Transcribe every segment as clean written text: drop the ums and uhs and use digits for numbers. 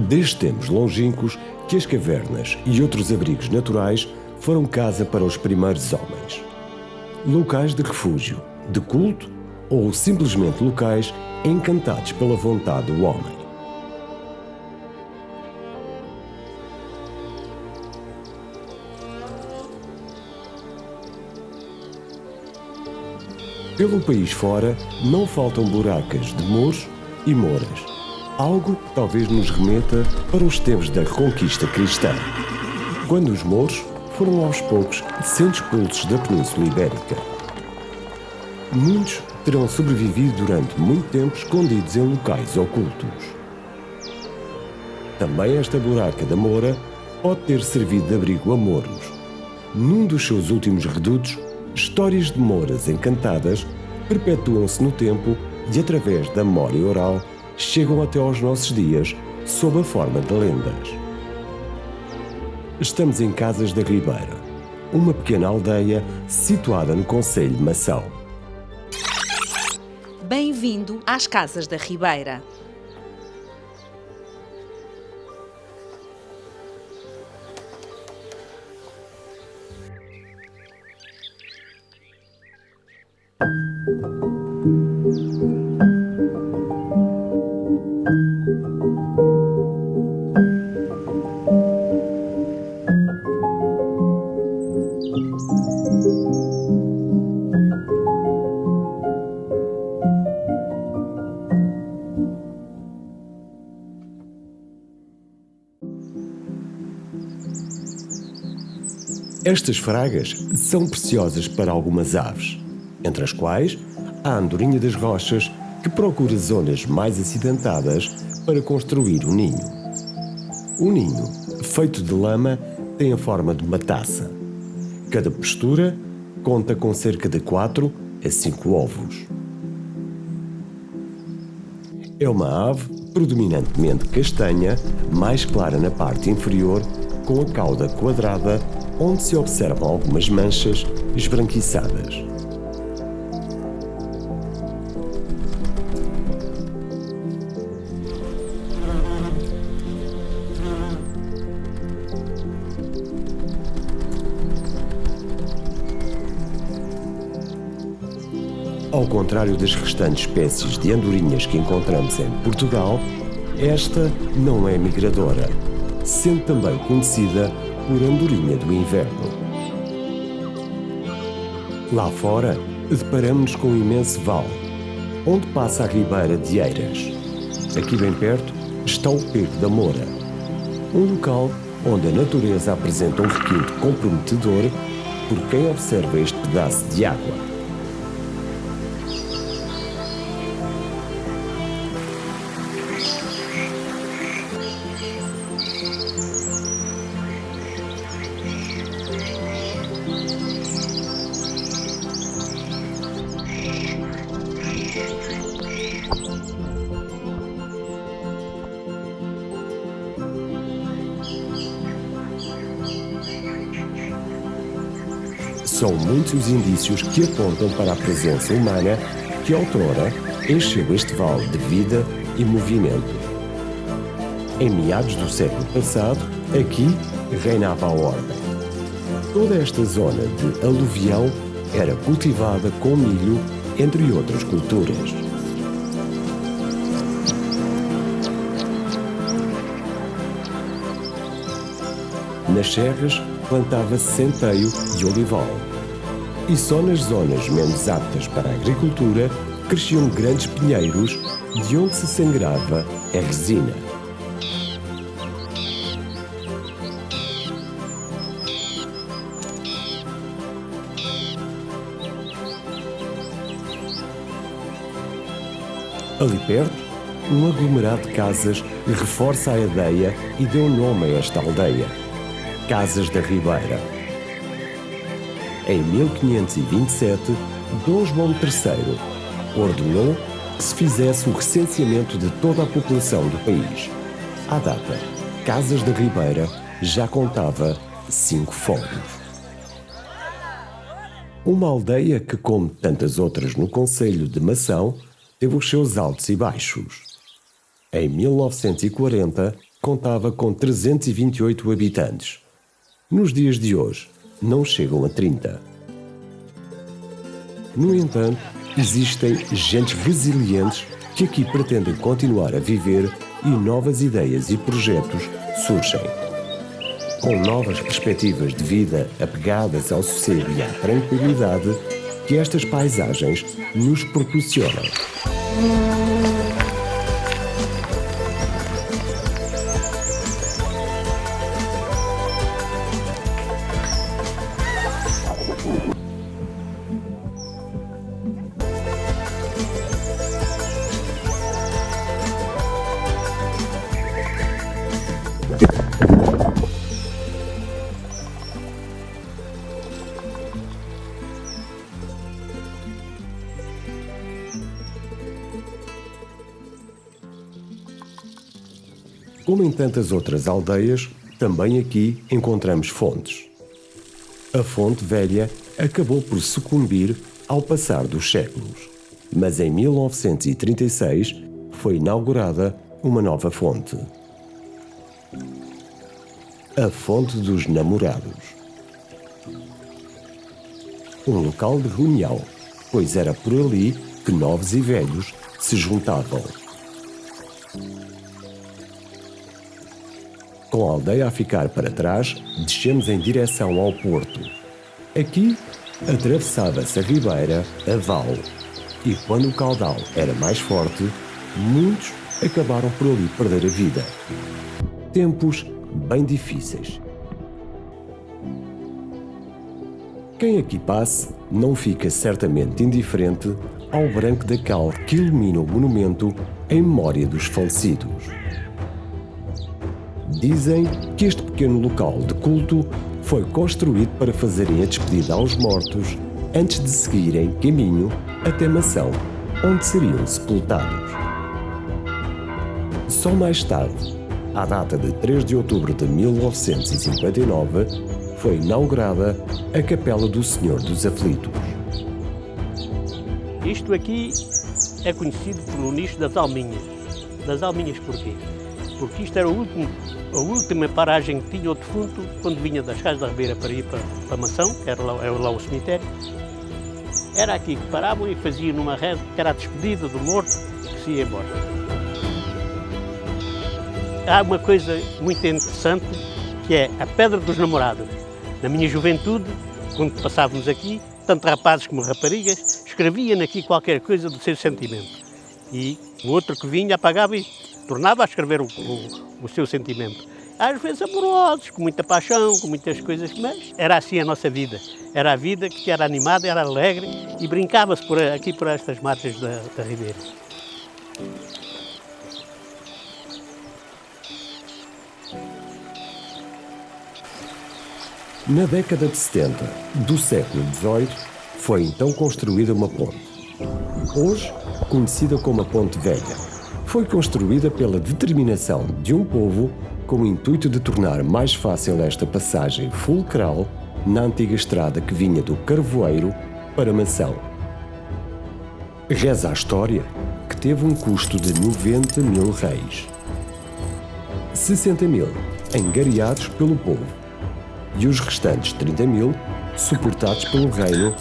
Desde tempos longínquos que as cavernas e outros abrigos naturais foram casa para os primeiros homens. Locais de refúgio, de culto ou simplesmente locais encantados pela vontade do homem. Pelo país fora, não faltam buracas de mouros e mouras, algo que talvez nos remeta para os tempos da reconquista cristã, quando os mouros foram aos poucos sendo expulsos da Península Ibérica. Muitos terão sobrevivido durante muito tempo escondidos em locais ocultos. Também esta buraca da Moura pode ter servido de abrigo a mouros. Num dos seus últimos redutos, histórias de mouras encantadas perpetuam-se no tempo e, através da memória oral, chegam até aos nossos dias sob a forma de lendas. Estamos em Casas da Ribeira, uma pequena aldeia situada no concelho de Mação. Bem-vindo às Casas da Ribeira. Estas fragas são preciosas para algumas aves, entre as quais a andorinha das rochas, que procura zonas mais acidentadas para construir um ninho. O ninho, feito de lama, tem a forma de uma taça. Cada postura conta com cerca de 4 a 5 ovos. É uma ave predominantemente castanha, mais clara na parte inferior, com a cauda quadrada, onde se observam algumas manchas esbranquiçadas. Ao contrário das restantes espécies de andorinhas que encontramos em Portugal, esta não é migradora, sendo também conhecida por andorinha do inverno. Lá fora, deparamos-nos com um imenso vale, onde passa a Ribeira de Eiras. Aqui bem perto está o Pego da Moura, um local onde a natureza apresenta um requinte comprometedor por quem observa este pedaço de água. São muitos os indícios que apontam para a presença humana que outrora encheu este vale de vida e movimento. Em meados do século passado, aqui reinava a ordem. Toda esta zona de aluvião era cultivada com milho, entre outras culturas. Nas serras plantava-se centeio e olival. E só nas zonas menos aptas para a agricultura cresciam grandes pinheiros de onde se sangrava a resina. Ali perto, um aglomerado de casas reforça a ideia e deu nome a esta aldeia, Casas da Ribeira. Em 1527, Dom João III ordenou que se fizesse o recenseamento de toda a população do país. À data, Casas da Ribeira já contava 5 fóruns. Uma aldeia que, como tantas outras no concelho de Mação, teve os seus altos e baixos. Em 1940, contava com 328 habitantes. Nos dias de hoje, não chegam a 30. No entanto, existem gentes resilientes que aqui pretendem continuar a viver e novas ideias e projetos surgem. Com novas perspectivas de vida apegadas ao sossego e à tranquilidade que estas paisagens nos proporcionam. Como em tantas outras aldeias, também aqui encontramos fontes. A Fonte Velha acabou por sucumbir ao passar dos séculos, mas em 1936 foi inaugurada uma nova fonte. A Fonte dos Namorados. Um local de reunião, pois era por ali que novos e velhos se juntavam. Com a aldeia a ficar para trás, descemos em direção ao porto. Aqui, atravessava-se a ribeira a val, e quando o caudal era mais forte, muitos acabaram por ali perder a vida. Tempos bem difíceis. Quem aqui passe não fica certamente indiferente ao branco da cal que ilumina o monumento em memória dos falecidos. Dizem que este pequeno local de culto foi construído para fazerem a despedida aos mortos antes de seguirem caminho até Mação, onde seriam sepultados. Só mais tarde, à data de 3 de outubro de 1959, foi inaugurada a Capela do Senhor dos Aflitos. Isto aqui é conhecido pelo nicho das Alminhas. Das Alminhas porquê? Porque isto era a última paragem que tinha o defunto quando vinha das Casas da Ribeira para ir para a Mação, que era lá o cemitério. Era aqui que paravam e faziam numa reza, que era a despedida do morto que se ia embora. Há uma coisa muito interessante, que é a Pedra dos Namorados. Na minha juventude, quando passávamos aqui, tanto rapazes como raparigas, escreviam aqui qualquer coisa do seu sentimento. E o outro que vinha apagava e tornava a escrever o seu sentimento. Às vezes amorosos, com muita paixão, com muitas coisas, mas era assim a nossa vida. Era a vida que era animada, era alegre e brincava-se aqui por estas margens da ribeira. Na década de 70 do século XVIII, foi então construída uma ponte. Hoje, conhecida como a Ponte Velha, foi construída pela determinação de um povo com o intuito de tornar mais fácil esta passagem fulcral na antiga estrada que vinha do Carvoeiro para Mação. Reza a história que teve um custo de 90 mil réis. 60 mil angariados pelo povo e os restantes 30 mil suportados pelo reino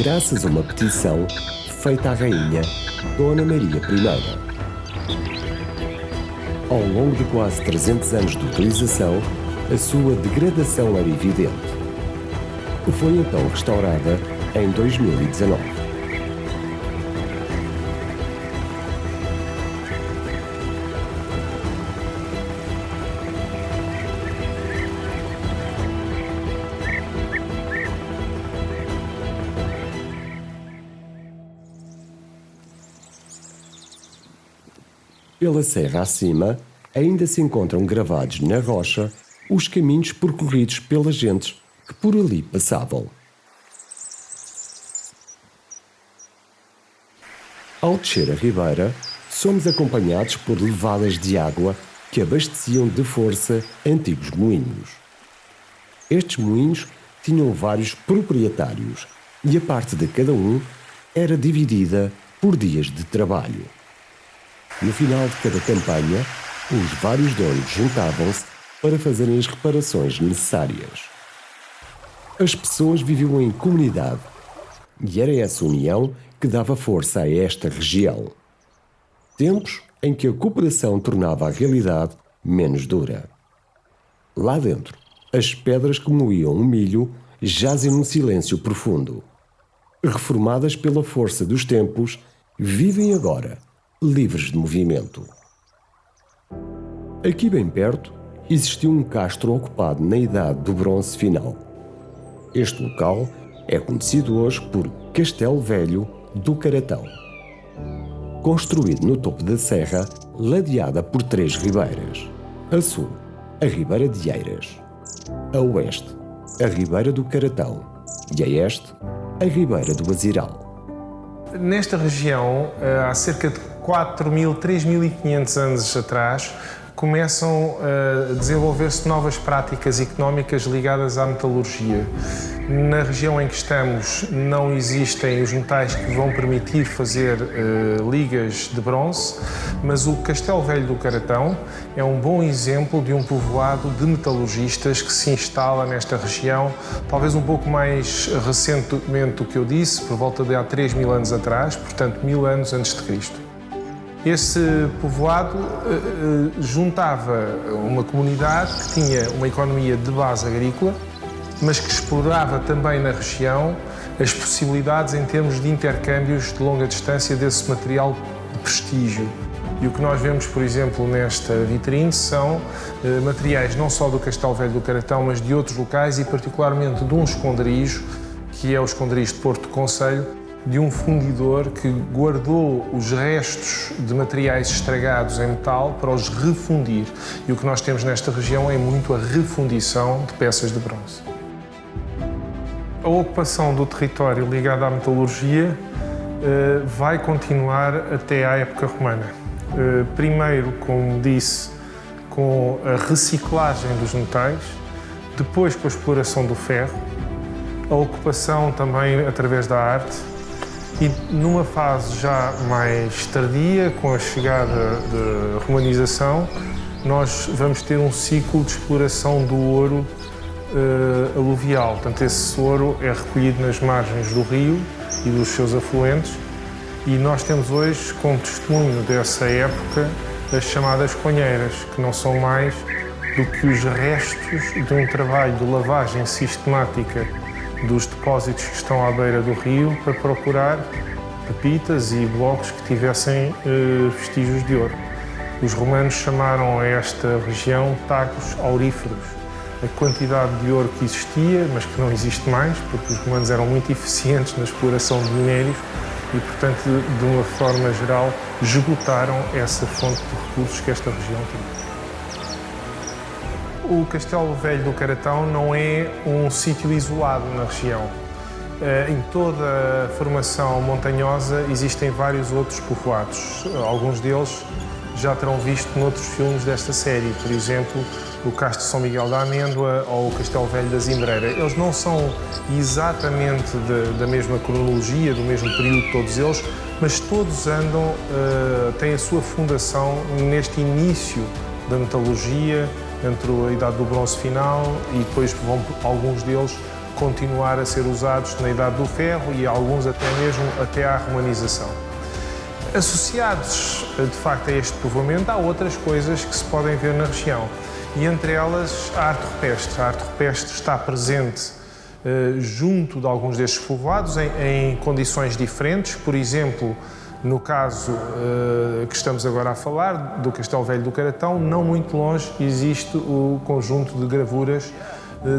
graças a uma petição feita à rainha Dona Maria I. Ao longo de quase 300 anos de utilização, a sua degradação era evidente. Foi então restaurada em 2019. Pela serra acima, ainda se encontram gravados na rocha os caminhos percorridos pelas gentes que por ali passavam. Ao descer a ribeira, somos acompanhados por levadas de água que abasteciam de força antigos moinhos. Estes moinhos tinham vários proprietários e a parte de cada um era dividida por dias de trabalho. No final de cada campanha, Os vários donos juntavam-se para fazerem as reparações necessárias. As pessoas viviam em comunidade e era essa união que dava força a esta região. Tempos em que a cooperação tornava a realidade menos dura. Lá dentro, as pedras que moíam o milho jazem num silêncio profundo. Reformadas pela força dos tempos, vivem agora, livres de movimento. Aqui bem perto, existiu um castro ocupado na Idade do Bronze Final. Este local é conhecido hoje por Castelo Velho do Caratão. Construído no topo da serra, ladeada por 3 ribeiras. A sul, a Ribeira de Eiras. A oeste, a Ribeira do Caratão. E a este, a Ribeira do Aziral. Nesta região, há cerca de 4.000, 3.500 anos atrás, começam a desenvolver-se novas práticas económicas ligadas à metalurgia. Na região em que estamos não existem os metais que vão permitir fazer ligas de bronze, mas o Castelo Velho do Caratão é um bom exemplo de um povoado de metalurgistas que se instala nesta região, talvez um pouco mais recentemente do que eu disse, por volta de há 3.000 anos atrás, portanto 1.000 anos antes de Cristo. Esse povoado juntava uma comunidade que tinha uma economia de base agrícola, mas que explorava também na região as possibilidades em termos de intercâmbios de longa distância desse material de prestígio. E o que nós vemos, por exemplo, nesta vitrine são materiais não só do Castelo Velho do Caratão, mas de outros locais e particularmente de um esconderijo, que é o esconderijo de Porto do Concelho, de um fundidor que guardou os restos de materiais estragados em metal para os refundir. E o que nós temos nesta região é muito a refundição de peças de bronze. A ocupação do território ligada à metalurgia vai continuar até à época romana. Primeiro, como disse, com a reciclagem dos metais, depois com a exploração do ferro, a ocupação também através da arte, e numa fase já mais tardia, com a chegada da romanização, nós vamos ter um ciclo de exploração do ouro aluvial. Portanto, esse ouro é recolhido nas margens do rio e dos seus afluentes, e nós temos hoje, como testemunho dessa época, as chamadas conheiras, que não são mais do que os restos de um trabalho de lavagem sistemática dos depósitos que estão à beira do rio para procurar pepitas e blocos que tivessem vestígios de ouro. Os romanos chamaram a esta região tacos auríferos. A quantidade de ouro que existia, mas que não existe mais, porque os romanos eram muito eficientes na exploração de minérios e, portanto, de uma forma geral, esgotaram essa fonte de recursos que esta região tinha. O Castelo Velho do Caratão não é um sítio isolado na região. Em toda a formação montanhosa existem vários outros povoados. Alguns deles já terão visto noutros filmes desta série, por exemplo, o Castro São Miguel da Amêndoa ou o Castelo Velho da Zimbreira. Eles não são exatamente da mesma cronologia, do mesmo período, todos eles, mas todos andam, têm a sua fundação neste início da metalurgia, entre a Idade do Bronze Final, e depois vão alguns deles continuar a ser usados na Idade do Ferro e alguns até mesmo até à romanização. Associados, de facto, a este povoamento, há outras coisas que se podem ver na região, e entre elas a arte rupestre. A arte rupestre está presente junto de alguns destes povoados em condições diferentes. Por exemplo, no caso que estamos agora a falar, do Castelo Velho do Caratão, não muito longe existe o conjunto de gravuras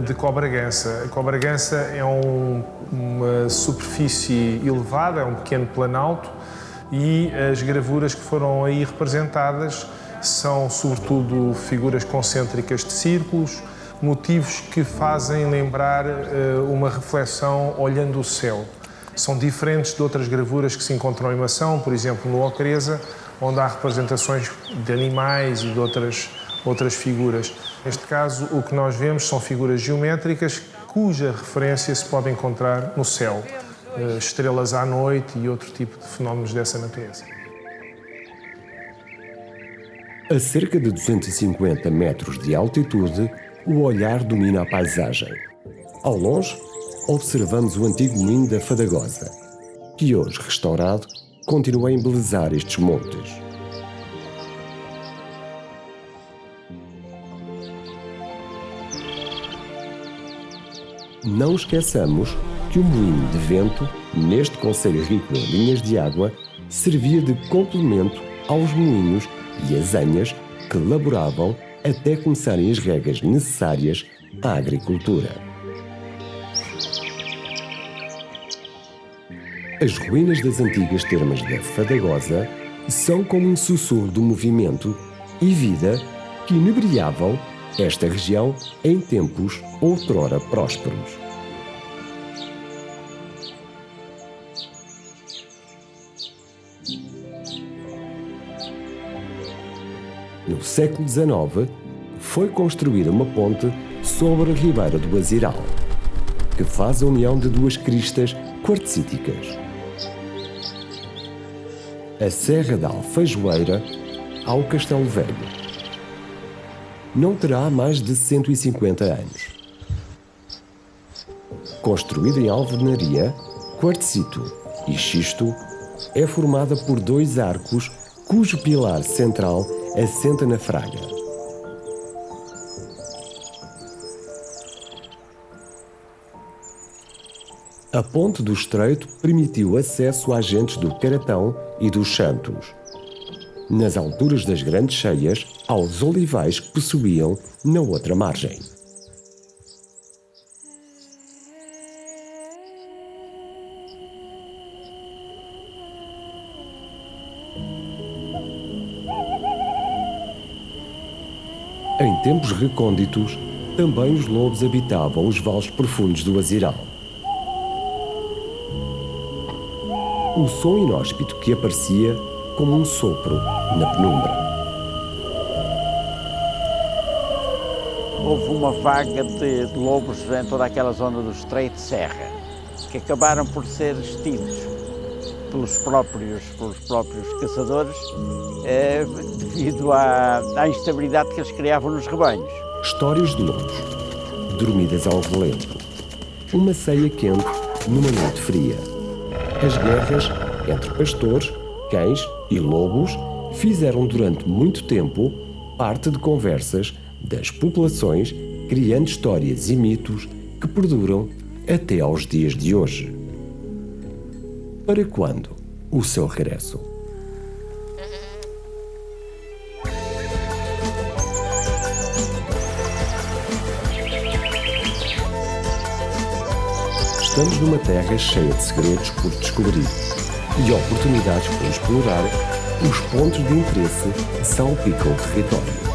de Cobragança. A Cobragança é uma superfície elevada, é um pequeno planalto, e as gravuras que foram aí representadas são sobretudo figuras concêntricas de círculos, motivos que fazem lembrar uma reflexão olhando o céu. São diferentes de outras gravuras que se encontram em Mação, por exemplo, no Ocreza, onde há representações de animais e de outras figuras. Neste caso, o que nós vemos são figuras geométricas cuja referência se pode encontrar no céu, estrelas à noite e outro tipo de fenómenos dessa natureza. A cerca de 250 metros de altitude, o olhar domina a paisagem. Ao longe, observamos o antigo moinho da Fadagosa, que hoje, restaurado, continua a embelezar estes montes. Não esqueçamos que o moinho de vento, neste concelho rico em linhas de água, servia de complemento aos moinhos e azanhas que laboravam até começarem as regas necessárias à agricultura. As ruínas das antigas termas da Fadagosa são como um sussurro do movimento e vida que inebriavam esta região em tempos outrora prósperos. No século XIX, foi construída uma ponte sobre a ribeira do Aziral, que faz a união de duas cristas quartzíticas. A Serra da Alfeijoeira ao Castelo Velho. Não terá mais de 150 anos. Construída em alvenaria, quartzito e xisto, é formada por dois arcos cujo pilar central assenta na fraga. A ponte do Estreito permitiu acesso a agentes do Caratão e dos Santos, nas alturas das grandes cheias, aos olivais que possuíam na outra margem. Em tempos recônditos, também os lobos habitavam os vales profundos do Aziral. O som inóspito que aparecia como um sopro na penumbra. Houve uma vaga de lobos em toda aquela zona do Estreito de Serra, que acabaram por ser extintos pelos próprios caçadores, devido à instabilidade que eles criavam nos rebanhos. Histórias de lobos, dormidas ao relento. Uma ceia quente numa noite fria. As guerras entre pastores, cães e lobos fizeram durante muito tempo parte de conversas das populações, criando histórias e mitos que perduram até aos dias de hoje. Para quando o seu regresso? Estamos numa terra cheia de segredos por descobrir e oportunidades por explorar. Os pontos de interesse salpicam o território.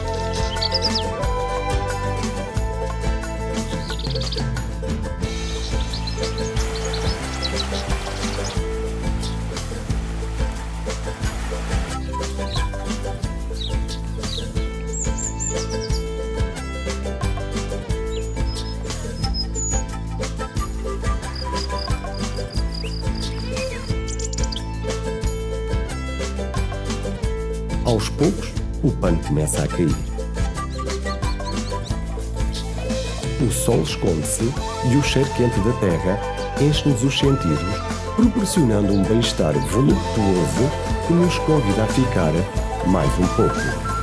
Aos poucos, o pano começa a cair. O sol esconde-se e o cheiro quente da terra enche-nos os sentidos, proporcionando um bem-estar voluptuoso que nos convida a ficar mais um pouco.